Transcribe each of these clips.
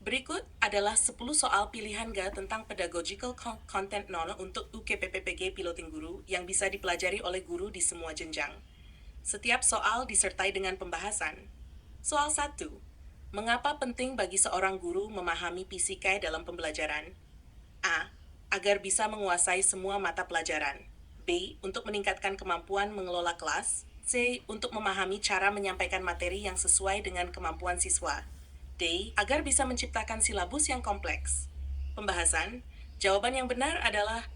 Berikut adalah 10 soal pilihan Ga tentang Pedagogical Content Nono untuk UKPPPG Piloting Guru yang bisa dipelajari oleh guru di semua jenjang. Setiap soal disertai dengan pembahasan. Soal 1. Mengapa penting bagi seorang guru memahami PCK dalam pembelajaran? A. Agar bisa menguasai semua mata pelajaran. B. Untuk meningkatkan kemampuan mengelola kelas. C. Untuk memahami cara menyampaikan materi yang sesuai dengan kemampuan siswa. D. Agar bisa menciptakan silabus yang kompleks. Pembahasan. Jawaban yang benar adalah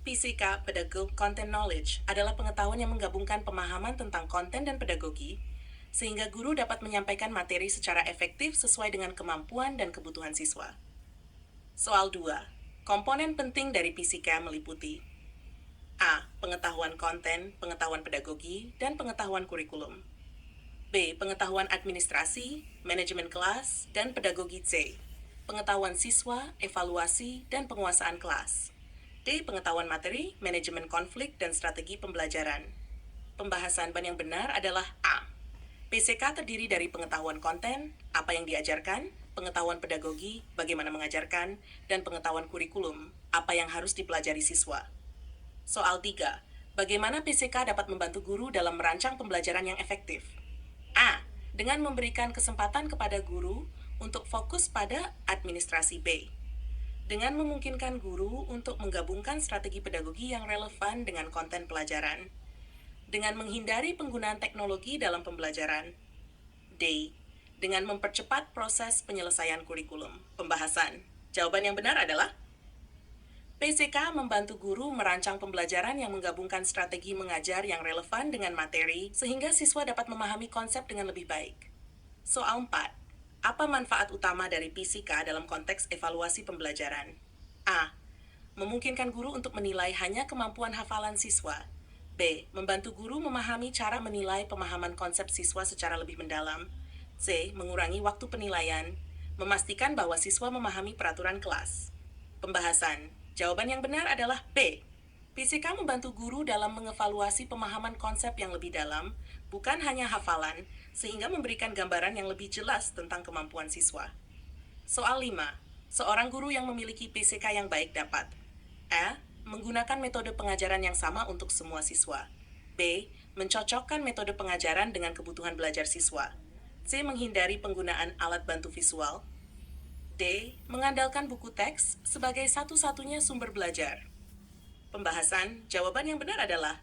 PCK, Pedagogical Content Knowledge, adalah pengetahuan yang menggabungkan pemahaman tentang konten dan pedagogi, sehingga guru dapat menyampaikan materi secara efektif sesuai dengan kemampuan dan kebutuhan siswa. Soal 2. Komponen penting dari PCK meliputi A. Pengetahuan konten, pengetahuan pedagogi, dan pengetahuan kurikulum. B. Pengetahuan administrasi, manajemen kelas, dan pedagogi. C. Pengetahuan siswa, evaluasi, dan penguasaan kelas. D. Pengetahuan materi, manajemen konflik, dan strategi pembelajaran. Pembahasan yang benar adalah A. PCK terdiri dari pengetahuan konten, apa yang diajarkan, pengetahuan pedagogi, bagaimana mengajarkan, dan pengetahuan kurikulum, apa yang harus dipelajari siswa. Soal 3. Bagaimana PCK dapat membantu guru dalam merancang pembelajaran yang efektif? A. Dengan memberikan kesempatan kepada guru untuk fokus pada administrasi. B. Dengan memungkinkan guru untuk menggabungkan strategi pedagogi yang relevan dengan konten pelajaran. Dengan menghindari penggunaan teknologi dalam pembelajaran. D. Dengan mempercepat proses penyelesaian kurikulum. Pembahasan. Jawaban yang benar adalah PCK membantu guru merancang pembelajaran yang menggabungkan strategi mengajar yang relevan dengan materi sehingga siswa dapat memahami konsep dengan lebih baik. Soal 4. Apa manfaat utama dari PCK dalam konteks evaluasi pembelajaran? A. Memungkinkan guru untuk menilai hanya kemampuan hafalan siswa. B. Membantu guru memahami cara menilai pemahaman konsep siswa secara lebih mendalam. C. Mengurangi waktu penilaian. Memastikan bahwa siswa memahami peraturan kelas. Pembahasan. Jawaban yang benar adalah B. PCK membantu guru dalam mengevaluasi pemahaman konsep yang lebih dalam, bukan hanya hafalan, sehingga memberikan gambaran yang lebih jelas tentang kemampuan siswa. Soal 5. Seorang guru yang memiliki PCK yang baik dapat A. Menggunakan metode pengajaran yang sama untuk semua siswa. B. Mencocokkan metode pengajaran dengan kebutuhan belajar siswa. C. Menghindari penggunaan alat bantu visual. D. Mengandalkan buku teks sebagai satu-satunya sumber belajar. Pembahasan. Jawaban yang benar adalah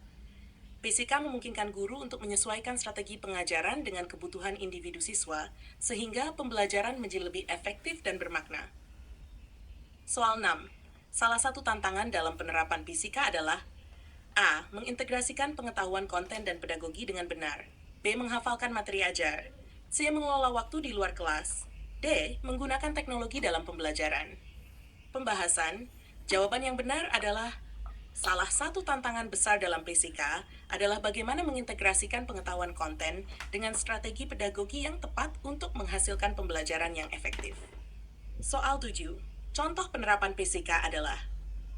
PCK memungkinkan guru untuk menyesuaikan strategi pengajaran dengan kebutuhan individu siswa, sehingga pembelajaran menjadi lebih efektif dan bermakna. Soal 6. Salah satu tantangan dalam penerapan PCK adalah A. Mengintegrasikan pengetahuan konten dan pedagogi dengan benar. B. Menghafalkan materi ajar. C. Mengelola waktu di luar kelas. D. Menggunakan teknologi dalam pembelajaran. Pembahasan. Jawaban yang benar adalah salah satu tantangan besar dalam PCK adalah bagaimana mengintegrasikan pengetahuan konten dengan strategi pedagogi yang tepat untuk menghasilkan pembelajaran yang efektif. Soal 7. Contoh penerapan PCK adalah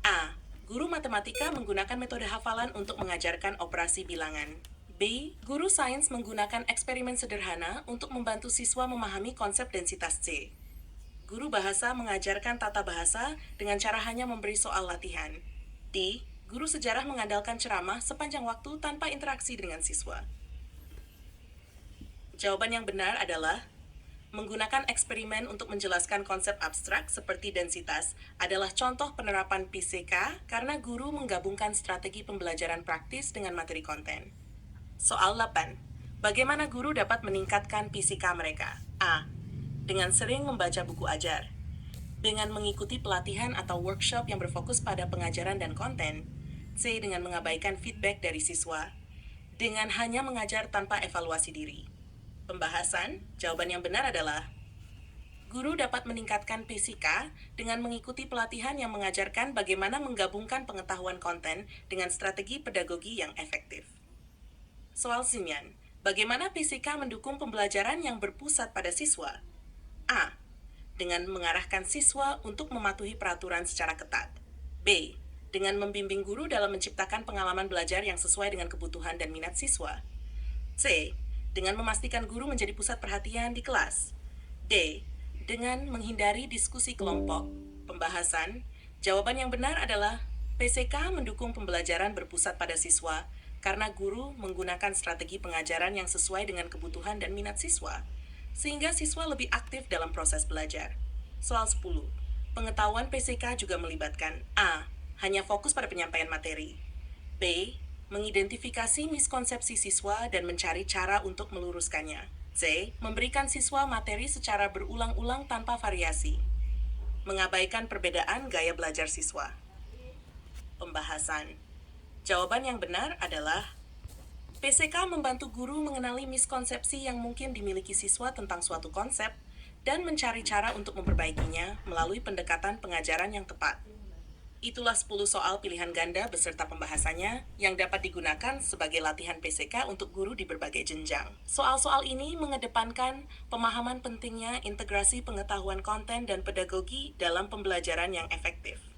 A. Guru matematika menggunakan metode hafalan untuk mengajarkan operasi bilangan. B. Guru sains menggunakan eksperimen sederhana untuk membantu siswa memahami konsep densitas C. Guru bahasa mengajarkan tata bahasa dengan cara hanya memberi soal latihan. D. Guru sejarah mengandalkan ceramah sepanjang waktu tanpa interaksi dengan siswa. Jawaban yang benar adalah menggunakan eksperimen untuk menjelaskan konsep abstrak seperti densitas adalah contoh penerapan PCK karena guru menggabungkan strategi pembelajaran praktis dengan materi konten. Soal 8. Bagaimana guru dapat meningkatkan PCK mereka? A. Dengan sering membaca buku ajar. Dengan mengikuti pelatihan atau workshop yang berfokus pada pengajaran dan konten. C. Dengan mengabaikan feedback dari siswa. Dengan hanya mengajar tanpa evaluasi diri. Pembahasan. Jawaban yang benar adalah guru dapat meningkatkan PCK dengan mengikuti pelatihan yang mengajarkan bagaimana menggabungkan pengetahuan konten dengan strategi pedagogi yang efektif. Soal 9. Bagaimana PCK mendukung pembelajaran yang berpusat pada siswa? A. Dengan mengarahkan siswa untuk mematuhi peraturan secara ketat. B. Dengan membimbing guru dalam menciptakan pengalaman belajar yang sesuai dengan kebutuhan dan minat siswa. C. Dengan memastikan guru menjadi pusat perhatian di kelas. D. Dengan menghindari diskusi kelompok, pembahasan, jawaban yang benar adalah PCK mendukung pembelajaran berpusat pada siswa karena guru menggunakan strategi pengajaran yang sesuai dengan kebutuhan dan minat siswa, sehingga siswa lebih aktif dalam proses belajar. Soal 10. Pengetahuan PCK juga melibatkan A. Hanya fokus pada penyampaian materi. B. Mengidentifikasi miskonsepsi siswa dan mencari cara untuk meluruskannya. C. Memberikan siswa materi secara berulang-ulang tanpa variasi. Mengabaikan perbedaan gaya belajar siswa. Pembahasan. Jawaban yang benar adalah PCK membantu guru mengenali miskonsepsi yang mungkin dimiliki siswa tentang suatu konsep dan mencari cara untuk memperbaikinya melalui pendekatan pengajaran yang tepat. Itulah 10 soal pilihan ganda beserta pembahasannya yang dapat digunakan sebagai latihan PCK untuk guru di berbagai jenjang. Soal-soal ini mengedepankan pemahaman pentingnya integrasi pengetahuan konten dan pedagogi dalam pembelajaran yang efektif.